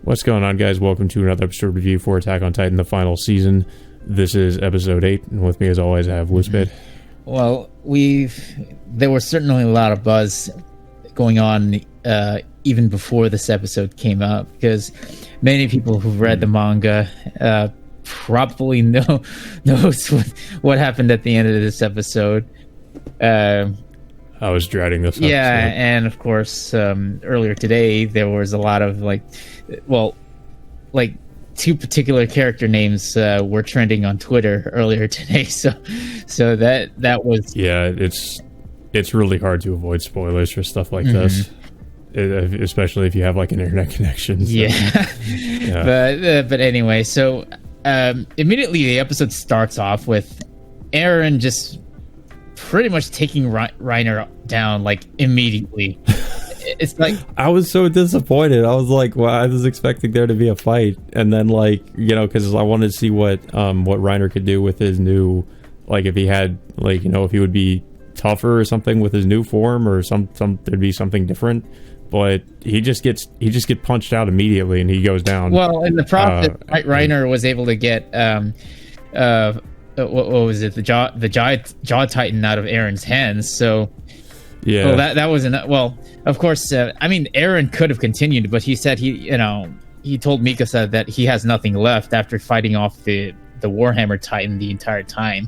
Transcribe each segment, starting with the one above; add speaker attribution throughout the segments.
Speaker 1: What's going on, guys? Welcome to another episode review for Attack on Titan, the final season. This is episode 8, and with me, as always, I have Wizbit.
Speaker 2: Well, there was certainly a lot of buzz going on even before this episode came out, because many people who've read the manga probably knows what happened at the end of this episode.
Speaker 1: I was dreading this episode.
Speaker 2: Yeah, and of course, earlier today there was a lot of two particular character names were trending on Twitter earlier today. So that was
Speaker 1: it's really hard to avoid spoilers for stuff like this, especially if you have like an internet connection. So.
Speaker 2: Yeah. But anyway, so immediately the episode starts off with Eren just pretty much taking Reiner down like immediately. It's like,
Speaker 1: I was so disappointed. I was like, well, I was expecting there to be a fight, and then because I wanted to see what Reiner could do with his new, like, if he had, like, if he would be tougher or something with his new form, or there'd be something different. But he just gets punched out immediately, and he goes down.
Speaker 2: Well, in the process, Reiner was able to get what was it, the jaw titan out of Eren's hands. So yeah, well, that wasn't, well, of course, I mean, Eren could have continued, but he said he told Mikasa that he has nothing left after fighting off the Warhammer Titan the entire time.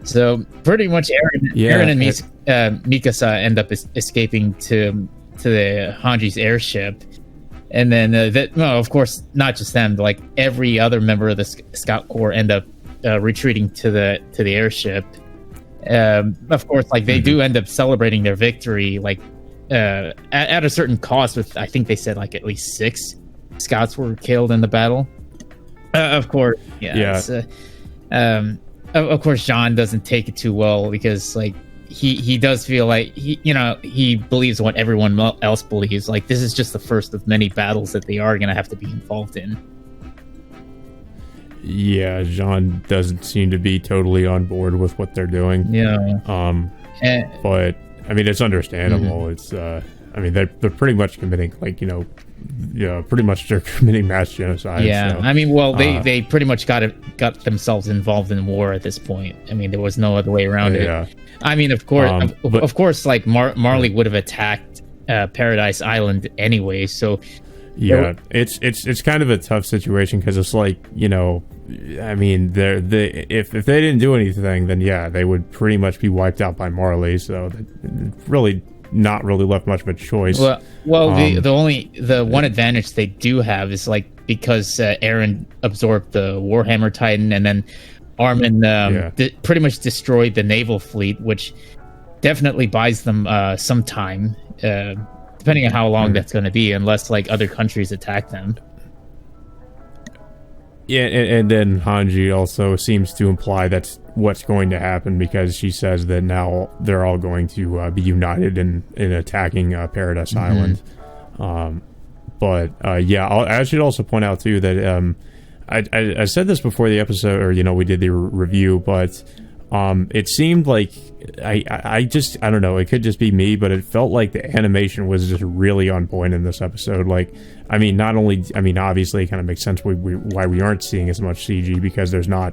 Speaker 2: So pretty much Eren and Mikasa end up escaping to the Hanji's airship. And then of course, not just them, like every other member of the Scout Corps end up retreating to the airship. Of course, like they do end up celebrating their victory, like at a certain cost. With, I think they said, like, at least 6 scouts were killed in the battle. Of course, of course, Jean doesn't take it too well, because like he does feel like he believes what everyone else believes. Like, this is just the first of many battles that they are going to have to be involved in. Yeah,
Speaker 1: Jean doesn't seem to be totally on board with what they're doing.
Speaker 2: Yeah.
Speaker 1: But I mean, it's understandable. It's I mean, they're pretty much committing, like, pretty much they're committing mass genocide.
Speaker 2: Yeah.
Speaker 1: So,
Speaker 2: I mean, well, they pretty much got themselves involved in war at this point. I mean, there was no other way around it. I mean, of course, like Marley would have attacked Paradise Island anyway. So
Speaker 1: yeah, it's kind of a tough situation, because it's like, I mean, if they didn't do anything, then yeah, they would pretty much be wiped out by Marley. So really not really left much of a choice.
Speaker 2: Well, the one advantage they do have is, like, because Eren absorbed the Warhammer Titan, and then Armin pretty much destroyed the naval fleet, which definitely buys them some time, depending on how long that's going to be, unless, like, other countries attack them.
Speaker 1: Yeah, and then Hanji also seems to imply that's what's going to happen, because she says that now they're all going to be united in attacking Paradise Island. I should also point out too that I said this before the episode, or we did the review, but it seemed like I don't know, it could just be me, but it felt like the animation was just really on point in this episode. Like, I mean, obviously it kind of makes sense why we aren't seeing as much CG, because there's not,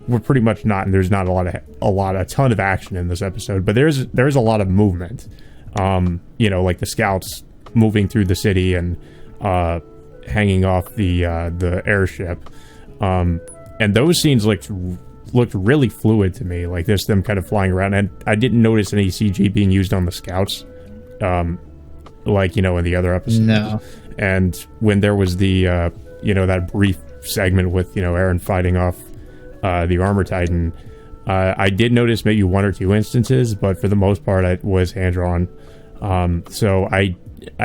Speaker 1: we're pretty much not, and there's not a ton of action in this episode, but there's a lot of movement. Like the scouts moving through the city and hanging off the airship, and those scenes looked really fluid to me, like there's them kind of flying around, and I didn't notice any CG being used on the scouts, like, in the other episodes.
Speaker 2: No.
Speaker 1: And when there was the that brief segment with Eren fighting off the Armor Titan, I did notice maybe 1 or 2 instances, but for the most part it was hand drawn. So I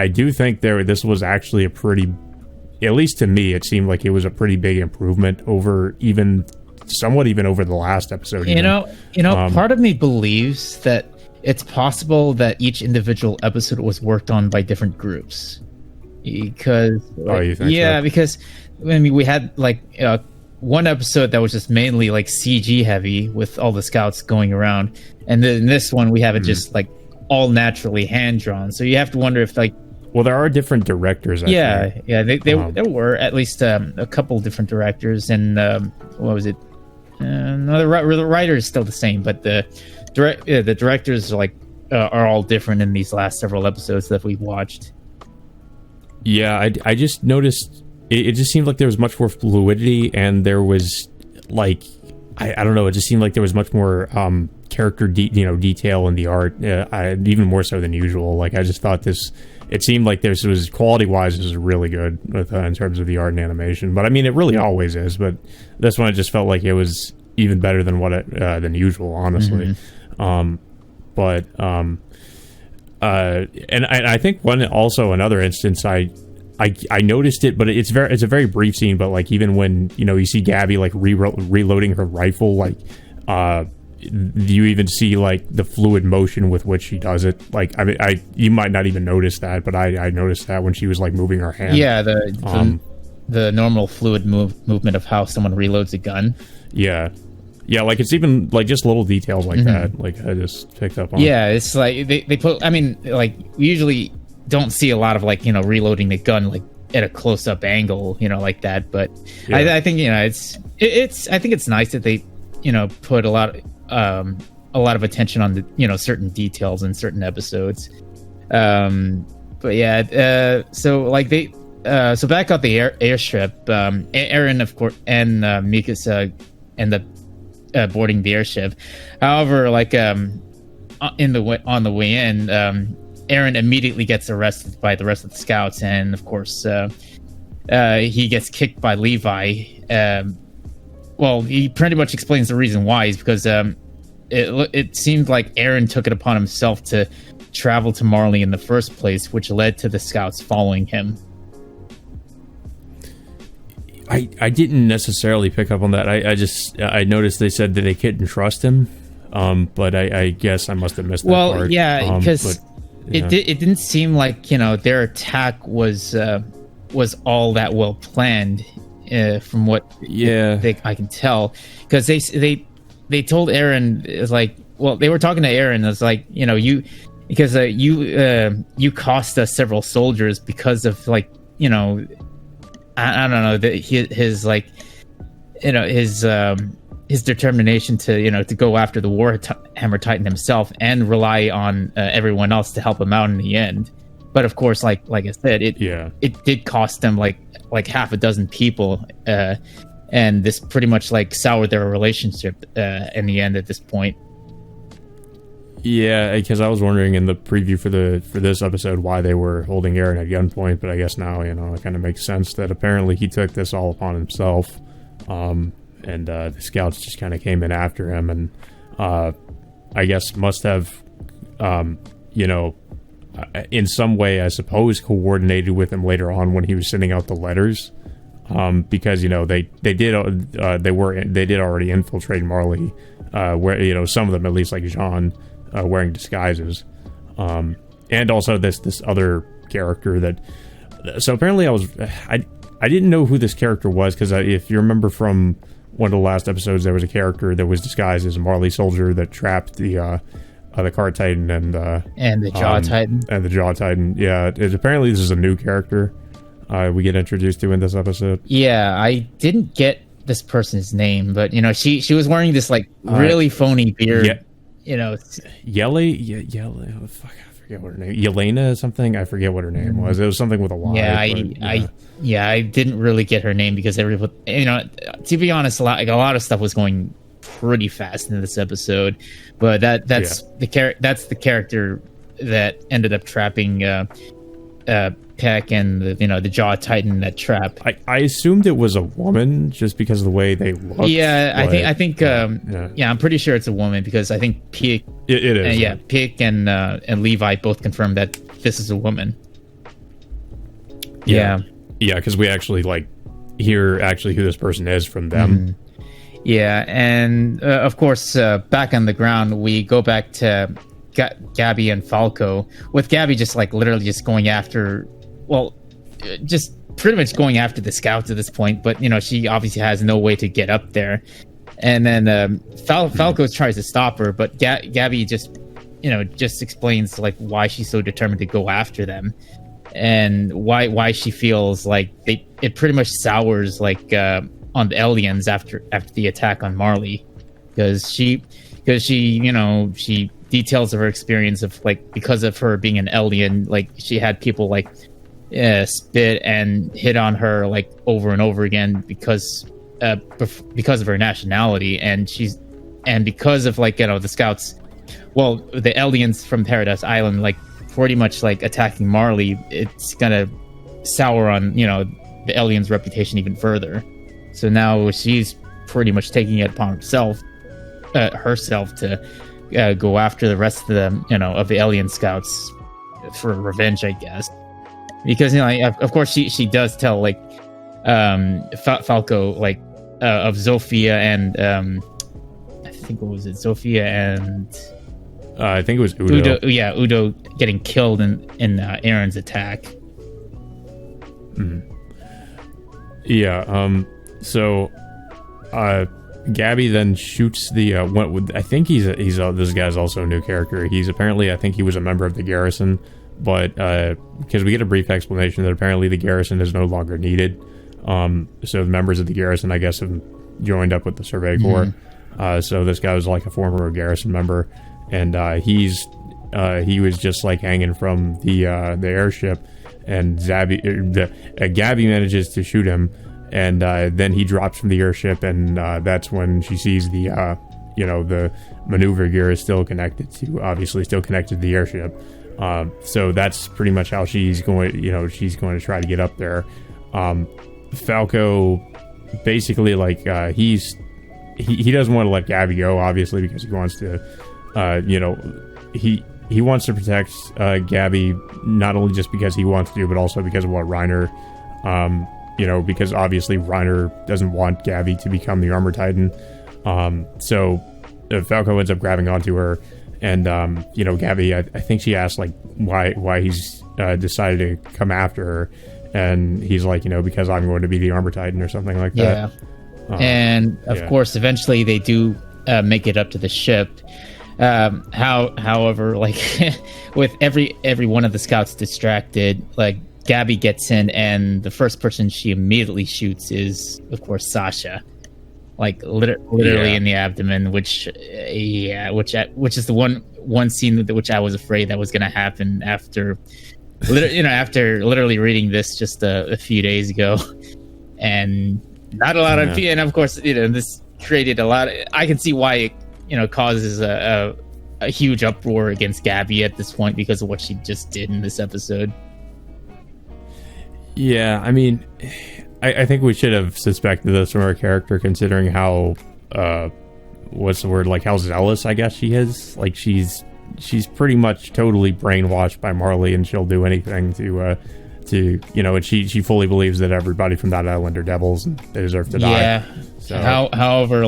Speaker 1: do think this was actually a pretty, at least to me, it seemed like it was a pretty big improvement over somewhat even over the last episode.
Speaker 2: Part of me believes that it's possible that each individual episode was worked on by different groups, because
Speaker 1: you think so?
Speaker 2: Because I mean, we had like one episode that was just mainly like CG heavy with all the scouts going around, and then in this one we have it just like all naturally hand drawn. So you have to wonder if, like,
Speaker 1: Well, there are different directors. I think.
Speaker 2: There were at least a couple different directors, and what was it? No, the writer is still the same, but the directors are all different in these last several episodes that we've watched.
Speaker 1: Yeah, I just noticed it just seemed like there was much more fluidity, and there was like I don't know, it just seemed like there was much more character detail in the art, even more so than usual. Like I just thought it seemed like this was quality-wise, this was really good with, in terms of the art and animation. But I mean, it really always is. But this one, it just felt like it was even better than than usual, honestly. Mm-hmm. And I think another instance, I noticed it, but it's a very brief scene. But like even when you see Gabby like reloading her rifle, like you even see like the fluid motion with which she does it. Like I mean, you might not even notice that, but I noticed that when she was like moving her hand.
Speaker 2: Yeah, the normal fluid movement of how someone reloads a gun.
Speaker 1: Yeah. Yeah, like it's even like just little details like that. Like I just picked up on.
Speaker 2: Yeah, it's like they put. I mean, like we usually don't see a lot of like reloading the gun like at a close up angle, like that. But yeah. I think it's I think it's nice that they put a lot of attention on the certain details in certain episodes. But yeah, so like they so back at the airstrip, Eren of course and Mikasa end up boarding the airship. However, like on the way in, Eren immediately gets arrested by the rest of the scouts, and of course he gets kicked by Levi. Well, he pretty much explains the reason why is because it seemed like Eren took it upon himself to travel to Marley in the first place, which led to the scouts following him.
Speaker 1: I didn't necessarily pick up on that. I noticed they said that they couldn't trust him, but I guess I must have missed that part.
Speaker 2: Well, yeah, because it didn't seem like their attack was all that well planned, from what I can tell, because they told Eren, it's like, well, they were talking to Eren, it's like you cost us several soldiers because of like I don't know that his determination to go after the Warhammer Titan himself and rely on everyone else to help him out in the end. But of course, like I said, it did cost them like half a dozen people, and this pretty much like soured their relationship in the end at this point.
Speaker 1: Yeah, because I was wondering in the preview for this episode why they were holding Eren at gunpoint, but I guess now it kind of makes sense that apparently he took this all upon himself, and the scouts just kind of came in after him, and I guess must have in some way, I suppose, coordinated with him later on when he was sending out the letters, because they did already infiltrate Marley, where some of them, at least like Jean, wearing disguises, and also this other character that. So apparently, I didn't know who this character was, because if you remember from one of the last episodes, there was a character that was disguised as a Marley soldier that trapped the Cart Titan and
Speaker 2: the Jaw Titan.
Speaker 1: And the Jaw Titan. Yeah, apparently this is a new character we get introduced to in this episode.
Speaker 2: Yeah, I didn't get this person's name, but she was wearing this like really phony beard.
Speaker 1: Yeah. Yelly. Fuck, I forget what her name. Yelena something. I forget what her name was. It was something with a Y.
Speaker 2: I didn't really get her name because everybody. To be honest, a lot of stuff was going pretty fast in this episode, but that's the character that ended up trapping Peck and the Jaw Titan that trap.
Speaker 1: I assumed it was a woman just because of the way they look.
Speaker 2: Yeah, I think I'm pretty sure it's a woman because I think Peck.
Speaker 1: It is.
Speaker 2: Peck and Levi both confirmed that this is a woman. Yeah,
Speaker 1: because we actually hear who this person is from them.
Speaker 2: Mm-hmm. Yeah, and of course, back on the ground, we go back to Gabby and Falco, with Gabby just literally just going after, just pretty much going after the scouts at this point. But she obviously has no way to get up there, and then Falco tries to stop her, but Gabby just explains why she's so determined to go after them. and why she feels like it pretty much sours like on the aliens after the attack on Marley, because she she details of her experience of like, because of her being an alien, like she had people like spit and hit on her like over and over again because of her nationality, and because of like the scouts, well, the aliens from Paradise Island, like pretty much like attacking Marley, it's gonna sour on the aliens' reputation even further. So now she's pretty much taking it upon herself to go after the rest of them, of the alien scouts for revenge, I guess. Because of course she does tell like Falco like of Zofia and I think, what was it, Zofia and
Speaker 1: I think it was Udo.
Speaker 2: Udo getting killed in Aaron's attack.
Speaker 1: Mm-hmm. Yeah. So Gabby then shoots the I think this guy's also a new character. He's apparently, I think he was a member of the garrison, but because we get a brief explanation that apparently the garrison is no longer needed. So the members of the garrison, I guess, have joined up with the Survey Corps. So this guy was like a former garrison member, and he was just like hanging from the airship, and Gabby manages to shoot him. And then he drops from the airship, and that's when she sees the maneuver gear is still connected to the airship. So that's pretty much how she's going to try to get up there. Falco basically he doesn't want to let Gabby go, obviously, because he wants to, he wants to protect Gabby, not only just because he wants to, but also because of what Reiner. Because obviously Reiner doesn't want Gabby to become the Armor Titan. So Falco ends up grabbing onto her, and Gabby, I think she asked like why he's decided to come after her, and he's like, because I'm going to be the Armor Titan or something like that.
Speaker 2: Yeah. And of course, eventually they do make it up to the ship. However, like with every one of the scouts distracted, like Gabby gets in, and the first person she immediately shoots is, of course, Sasha, like literally in the abdomen, which is the one scene which I was afraid that was going to happen after literally reading this just a few days ago, and not a lot of, and of course, this created a lot. I can see why it causes a huge uproar against Gabby at this point because of what she just did in this episode.
Speaker 1: Yeah, I mean, I think we should have suspected this from her character, considering how, what's the word, like how zealous, I guess, she is. Like, she's pretty much totally brainwashed by Marley, and she'll do anything to and she fully believes that everybody from that island are devils and they deserve to die. Yeah.
Speaker 2: So, however,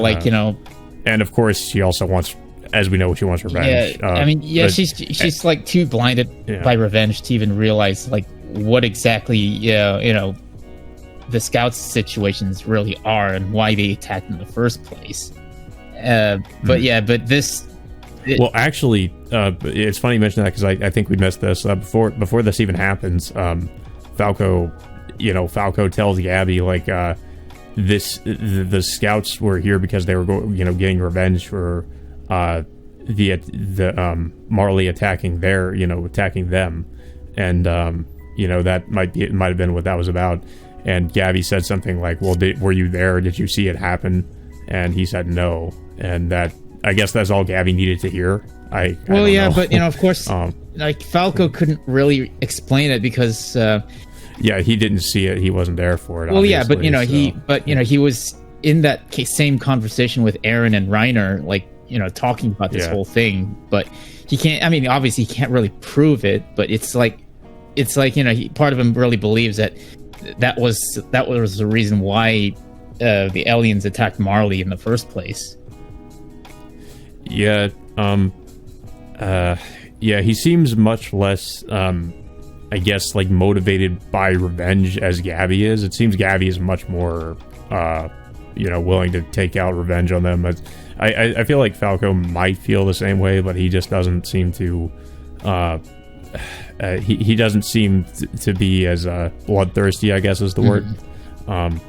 Speaker 1: and of course, she also wants, as we know, she wants revenge.
Speaker 2: Yeah, she's like too blinded by revenge to even realize like what exactly the scouts situations really are and why they attacked in the first place. But this.
Speaker 1: Well, actually, it's funny you mention that, because I think we missed this before this even happens. Falco tells Gabby like the scouts were here because they were getting revenge for the Marley attacking them, and that might have been what that was about. And Gabby said something like, well, were you there? Did you see it happen? And he said no, and that, I guess that's all Gabby needed to hear. I don't know.
Speaker 2: But of course, like Falco couldn't really explain it because
Speaker 1: he didn't see it. He wasn't there for it.
Speaker 2: Well, he was in that same conversation with Aaron and Reiner, like talking about this whole thing. But he can't. I mean, obviously, he can't really prove it. But it's like part of him really believes that was the reason why the aliens attacked Marley in the first place.
Speaker 1: Yeah, he seems much less, I guess, like motivated by revenge as Gabby is. It seems Gabby is much more, willing to take out revenge on them. I feel like Falco might feel the same way, but he just doesn't seem to, he doesn't seem to be as bloodthirsty, I guess is the word,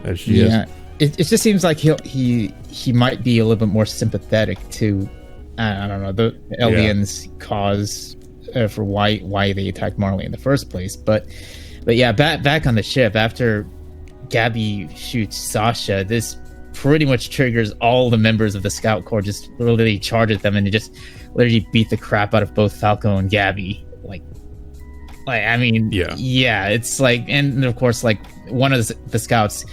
Speaker 1: as she is.
Speaker 2: It just seems like he might be a little bit more sympathetic to, I don't know, the aliens' cause for why they attacked Marley in the first place. But yeah, back on the ship, after Gabby shoots Sasha, this pretty much triggers all the members of the Scout Corps, just literally charge at them and just literally beat the crap out of both Falco and Gabby. I mean, yeah, it's like, and of course, like, one of the scouts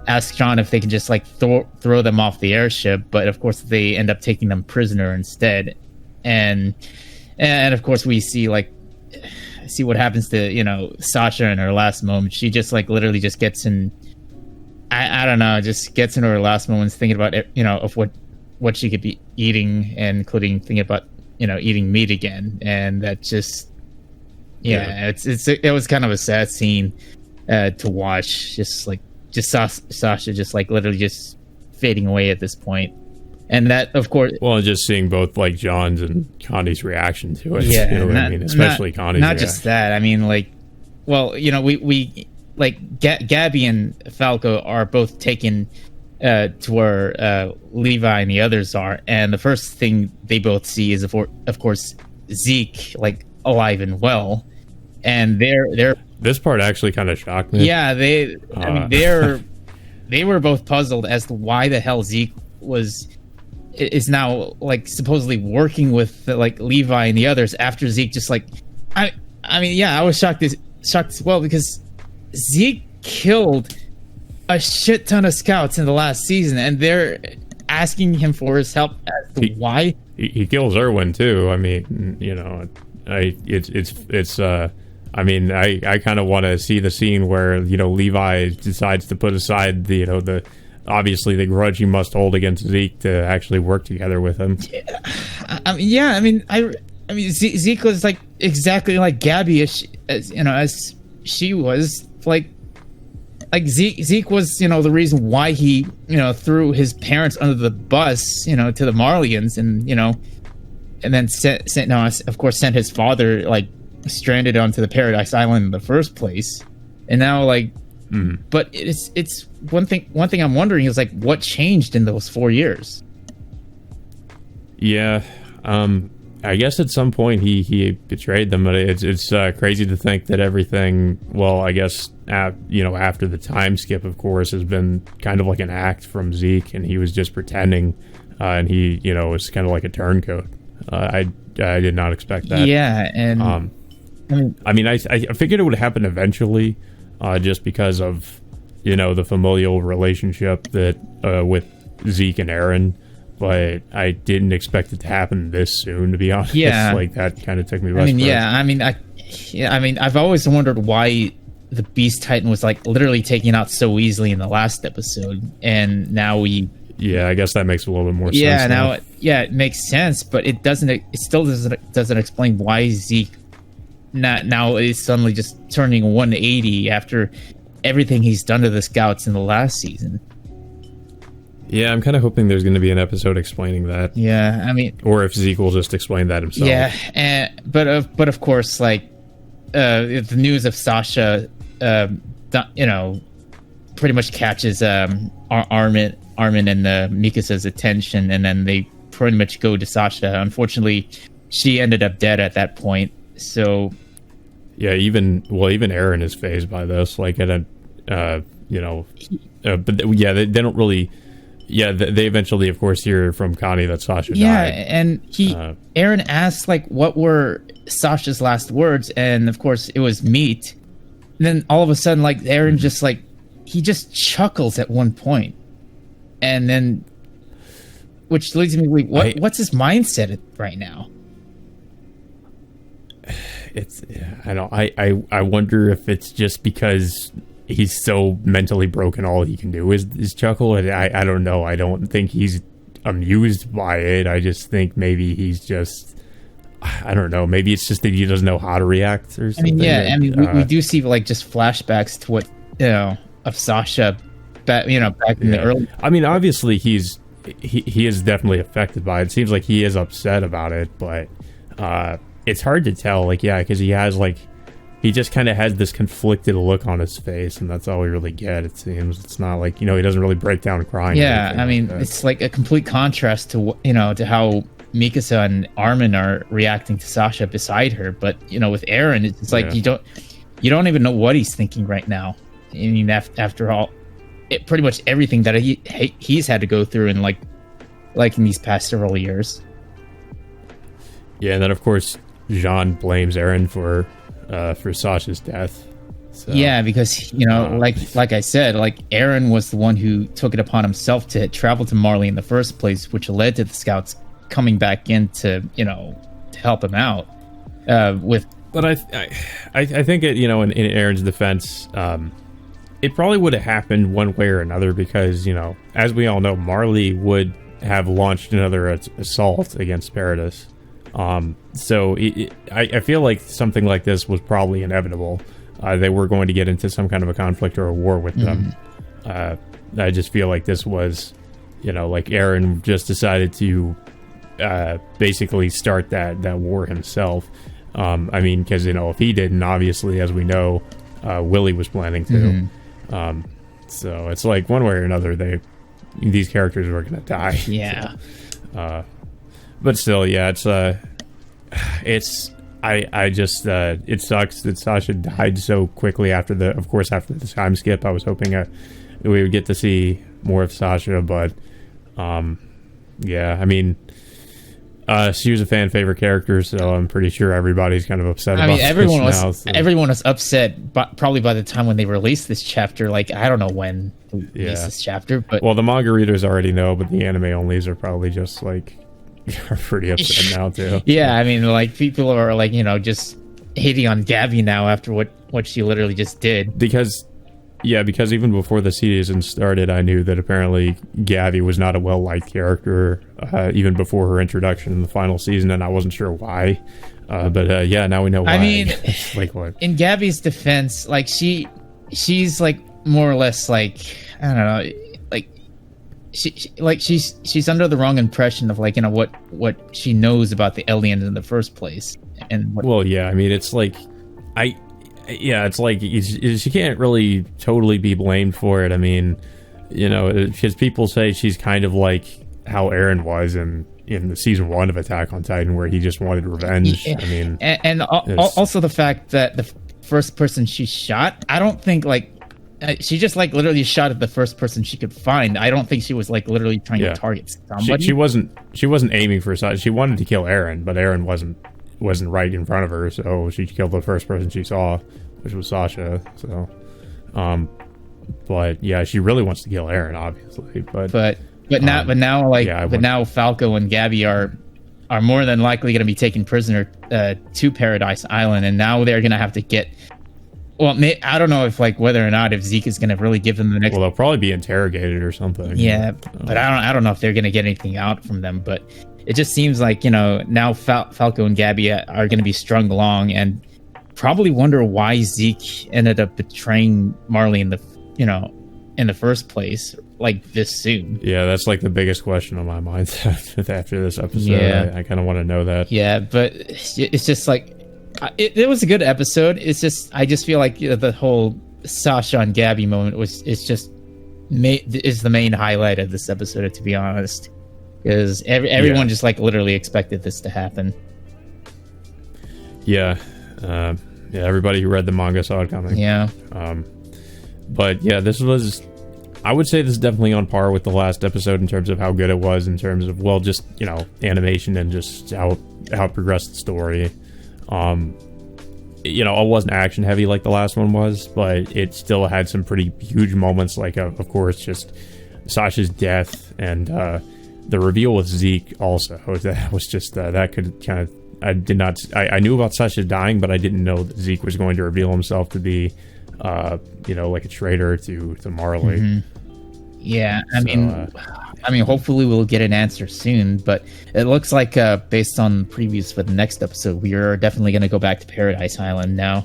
Speaker 2: asks John if they can just like throw them off the airship, but of course they end up taking them prisoner instead. And of course we see what happens to, you know, Sasha in her last moment. She just like literally just gets in, I don't know, just gets into her last moments thinking about, you know, of what she could be eating, and including thinking about, you know, eating meat again. And that just, it was kind of a sad scene to watch, just Sasha just like literally just fading away at this point. And that, of course,
Speaker 1: well, just seeing both like John's and Connie's reaction to it, you know what I mean, especially Connie's
Speaker 2: not just that, I mean, like, well, you know, we like Gabby and Falco are both taken to where Levi and the others are, and the first thing they both see is of course Zeke like alive and well. And they're
Speaker 1: this part actually kind of shocked me.
Speaker 2: Yeah, they were both puzzled as to why the hell Zeke is now like supposedly working with like Levi and the others after Zeke just like, I mean, yeah, I was shocked as well, because Zeke killed a shit ton of scouts in the last season, and they're asking him for his help as to why.
Speaker 1: He kills Erwin too. I mean, you know, I mean, I kind of want to see the scene where, you know, Levi decides to put aside the, you know, the obviously the grudge he must hold against Zeke to actually work together with him.
Speaker 2: I mean, Zeke was like exactly like Gabby as she was like Zeke was, you know, the reason why he, you know, threw his parents under the bus, you know, to the Marlians, and, you know, and then of course sent his father like stranded onto the Paradise Island in the first place. And now like but it's one thing I'm wondering is like, what changed in those 4 years?
Speaker 1: I guess at some point he betrayed them, but it's crazy to think that everything, well, I guess you know, after the time skip, of course, has been kind of like an act from Zeke, and he was just pretending, and he, you know, was kind of like a turncoat. I did not expect that.
Speaker 2: Yeah, and
Speaker 1: I mean, I figured it would happen eventually, just because of, you know, the familial relationship that with Zeke and Aaron, but I didn't expect it to happen this soon, to be honest.
Speaker 2: Yeah,
Speaker 1: like that kind of took me by surprise.
Speaker 2: I mean, I've always wondered why the Beast Titan was like literally taken out so easily in the last episode, and now we.
Speaker 1: Yeah, I guess that makes a little bit more sense.
Speaker 2: Yeah, now it makes sense, but it doesn't. It still doesn't explain why Zeke now is suddenly just turning 180 after everything he's done to the scouts in the last season.
Speaker 1: Yeah, I'm kind of hoping there's going to be an episode explaining that.
Speaker 2: Yeah, I mean,
Speaker 1: or if Zeke will just explain that himself.
Speaker 2: Yeah, but of course, like the news of Sasha, you know, pretty much catches Armin and Mikasa's attention, and then they pretty much go to Sasha. Unfortunately, she ended up dead at that point. So,
Speaker 1: yeah, even Aaron is phased by this. Like, at a, you know, but yeah, they don't really. Yeah, they eventually, of course, hear from Connie that Sasha died.
Speaker 2: Yeah, and Aaron asked, like, what were Sasha's last words, and of course, it was meat. And then all of a sudden, like, Aaron just, like, he just chuckles at one point. And then, which leads me to believe, what's his mindset right now?
Speaker 1: I wonder if it's just because he's so mentally broken, all he can do is chuckle. And I don't know. I don't think he's amused by it. I just think maybe he's just, I don't know. Maybe it's just that he doesn't know how to react or something.
Speaker 2: I mean, we do see like just flashbacks to what, you know, of Sasha, back in the early.
Speaker 1: I mean, obviously he is definitely affected by it. It seems like he is upset about it, but it's hard to tell. Like, yeah, because he has like he just kind of has this conflicted look on his face, and that's all we really get. It seems it's not like he doesn't really break down crying.
Speaker 2: Yeah, I mean, it's like a complete contrast to to how Mikasa and Armin are reacting to Sasha beside her. But with Eren, it's like you don't even know what he's thinking right now. I mean, after all, pretty much everything that he's had to go through in like in these past several years.
Speaker 1: Yeah, and then of course Jean blames Eren for Sasha's death. So,
Speaker 2: yeah, because like I said, like Eren was the one who took it upon himself to travel to Marley in the first place, which led to the scouts coming back in to to help him out with.
Speaker 1: But I think it in Eren's defense, it probably would have happened one way or another because as we all know, Marley would have launched another assault against Paradis. So I feel like something like this was probably inevitable. They were going to get into some kind of a conflict or a war with them. I just feel like this was, like Eren just decided to basically start that war himself. I mean, because if he didn't, obviously, as we know, Willie was planning to. So it's like one way or another, these characters were going to die.
Speaker 2: Yeah.
Speaker 1: But still, yeah, I just it sucks that Sasha died so quickly after the time skip. I was hoping we would get to see more of Sasha, but yeah, I mean, she was a fan favorite character, so I'm pretty sure everybody's kind of upset.
Speaker 2: Everyone was upset, but probably by the time when they released this chapter. Like, I don't know when they released this chapter, but
Speaker 1: the manga readers already know, but the anime onlys are probably just like are pretty upset now too.
Speaker 2: Yeah, I mean, like people are like just hating on Gabby now after what she literally just did.
Speaker 1: Because even before the season started, I knew that apparently Gabby was not a well-liked character, even before her introduction in the final season, and I wasn't sure why. But now we know why.
Speaker 2: I mean,
Speaker 1: like what?
Speaker 2: In Gabby's defense, like she's like more or less like, I don't know, like she's under the wrong impression of like what she knows about the aliens in the first place. And
Speaker 1: I mean, it's like it's like she can't really totally be blamed for it. I mean, because people say she's kind of like how Eren was in the season 1 of Attack on Titan, where he just wanted revenge.
Speaker 2: Yeah.
Speaker 1: I mean,
Speaker 2: and also the fact that the first person she shot, I don't think like she just like literally shot at the first person she could find. I don't think she was like literally trying to target somebody.
Speaker 1: She wasn't aiming for Sasha. She wanted to kill Eren, but Eren wasn't right in front of her, so she killed the first person she saw, which was Sasha. So, but yeah, she really wants to kill Eren, obviously. But
Speaker 2: now Falco and Gabby are more than likely going to be taken prisoner to Paradise Island, and now they're going to have to get. Well, I don't know if whether or not if Zeke is going to really give them the next.
Speaker 1: Well, they'll probably be interrogated or something.
Speaker 2: Yeah, but I don't know if they're going to get anything out from them. But it just seems like now Falco and Gabby are going to be strung along and probably wonder why Zeke ended up betraying Marley in the first place like this soon.
Speaker 1: Yeah, that's like the biggest question on my mind after this episode. Yeah. I kind of want to know that.
Speaker 2: Yeah, but it's just like. It was a good episode. It's just I just feel like the whole Sasha and Gabby moment is the main highlight of this episode, to be honest, because everyone just like literally expected this to happen.
Speaker 1: Yeah, everybody who read the manga saw it coming.
Speaker 2: Yeah,
Speaker 1: but yeah, I would say this is definitely on par with the last episode in terms of how good it was, in terms of just animation and just how it progressed the story. It wasn't action heavy like the last one was, but it still had some pretty huge moments, like of course just Sasha's death and the reveal with Zeke also. That was just that could kind of I knew about Sasha dying, but I didn't know that Zeke was going to reveal himself to be like a traitor to Marley.
Speaker 2: Mm-hmm. Yeah, I mean, hopefully we'll get an answer soon, but it looks like, based on previews for the next episode, we are definitely going to go back to Paradise Island now.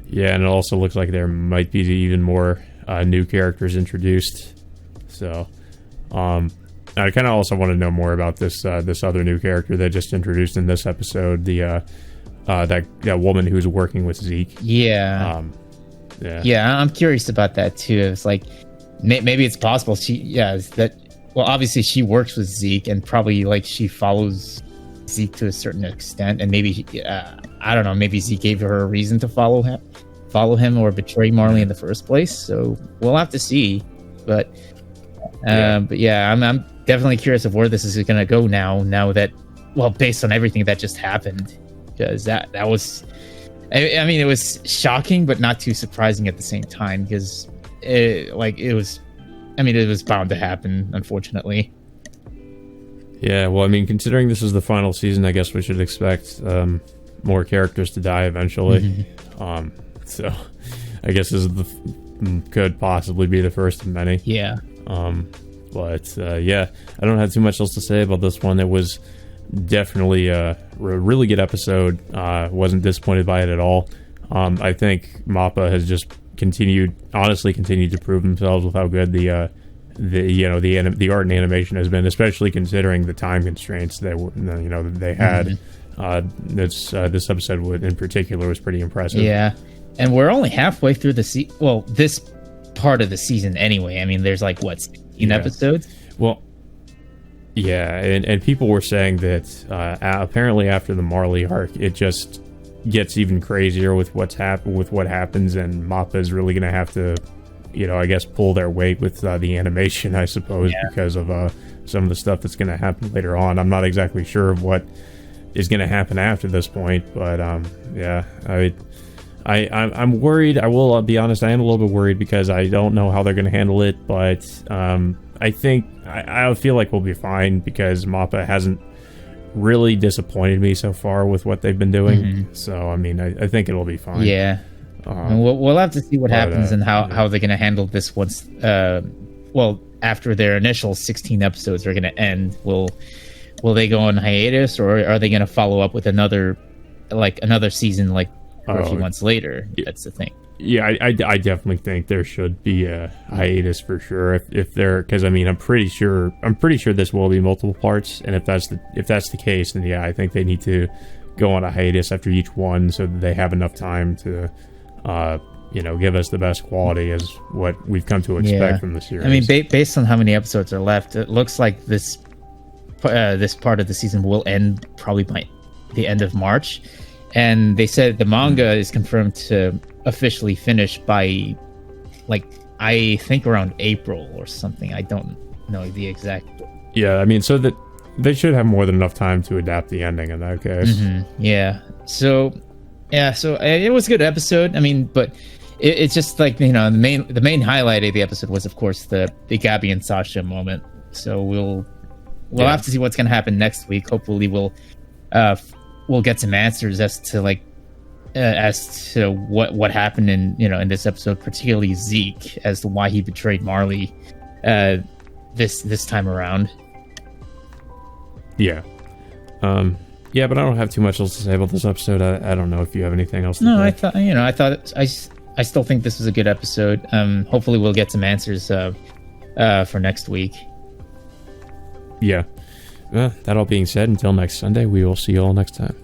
Speaker 1: Yeah, and it also looks like there might be even more new characters introduced. So, I kind of also want to know more about this this other new character they just introduced in this episode. The that woman who's working with Zeke.
Speaker 2: Yeah. Yeah, I'm curious about that too. It's like maybe it's possible well, obviously she works with Zeke and probably like she follows Zeke to a certain extent, and maybe I don't know, maybe Zeke gave her a reason to follow him or betray Marley in the first place. So we'll have to see. But I'm definitely curious of where this is going to go now that, well, based on everything that just happened, because that was, I mean, it was shocking but not too surprising at the same time, because it was bound to happen, unfortunately.
Speaker 1: Yeah, well, I mean, considering this is the final season, I guess we should expect more characters to die eventually. So I guess this is could possibly be the first of many.
Speaker 2: Yeah.
Speaker 1: But I don't have too much else to say about this one. It was definitely a really good episode. Wasn't disappointed by it at all. I think Mappa has just continued to prove themselves with how good the art and animation has been, especially considering the time constraints that they had. This episode in particular was pretty impressive.
Speaker 2: Yeah, and we're only halfway through this part of the season anyway. I mean, there's 16 episodes.
Speaker 1: Well, yeah, and people were saying that apparently after the Marley arc, it just gets even crazier with what happens, and Mappa is really going to have to, I guess, pull their weight with the animation, I suppose, because of some of the stuff that's going to happen later on. I'm not exactly sure of what is going to happen after this point, but I'm worried. I will be honest, I am a little bit worried because I don't know how they're going to handle it, but I think I feel like we'll be fine because Mappa hasn't really disappointed me so far with what they've been doing. So, I mean, I think it'll be fine.
Speaker 2: Yeah. And we'll have to see what happens and how they're going to handle this once, after their initial 16 episodes are going to end. Will they go on hiatus, or are they going to follow up with another season a few months later? That's the thing.
Speaker 1: Yeah, I definitely think there should be a hiatus for sure. If they're, because I mean, I'm pretty sure this will be multiple parts, and if that's the case, then I think they need to go on a hiatus after each one so that they have enough time to, give us the best quality as what we've come to expect from the series.
Speaker 2: I mean, based on how many episodes are left, it looks like this part of the season will end probably by the end of March, and they said the manga is confirmed to officially finish by I think around April or something. I don't know the exact.
Speaker 1: Yeah, I mean, so that they should have more than enough time to adapt the ending in that case.
Speaker 2: Yeah. So it was a good episode. I mean, but it's just the main highlight of the episode was, of course, the Gabby and Sasha moment. So we'll have to see what's going to happen next week. Hopefully we'll get some answers as to what happened in this episode, particularly Zeke, as to why he betrayed Marley this time around.
Speaker 1: Yeah. But I don't have too much else to say about this episode. I don't know if you have anything else to say. I still think this was a good episode. Hopefully we'll get some answers for next week. Yeah. That all being said, until next Sunday, we will see you all next time.